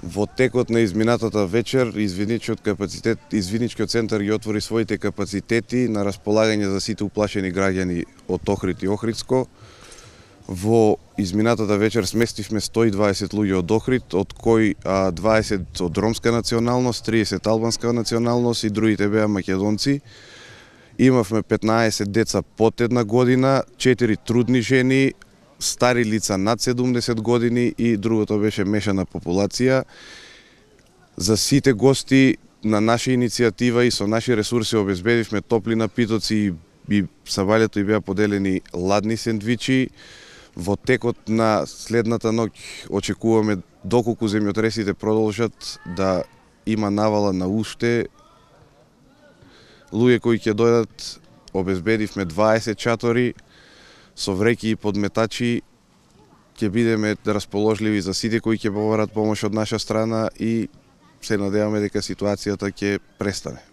Во текот на изминатата вечер, извидничкиот центар ги отвори своите капацитети на располагање за сите уплашени граѓани од Охрид и Охридско. Во изминатата вечер сместивме 120 луѓе од Охрид, од кои 20 од ромска националност, 30 албанска националност и другите беа македонци. Имавме 15 деца под една година, 4 трудни жени, стари лица над 70 години и другото беше мешана популација. За сите гости на наша иницијатива и со наши ресурси обезбедивме топли напитоци и сабањето и беа поделени ладни сендвичи. Во текот на следната ноќ очекуваме, доколку земјотресите продолжат, да има навала на уште луѓе кои ќе дојдат. Обезбедивме 20 чатори со вреќи и подметачи. Ќе бидеме расположливи за сите кои ќе побарат помош од наша страна и се надеваме дека ситуацијата ќе престане.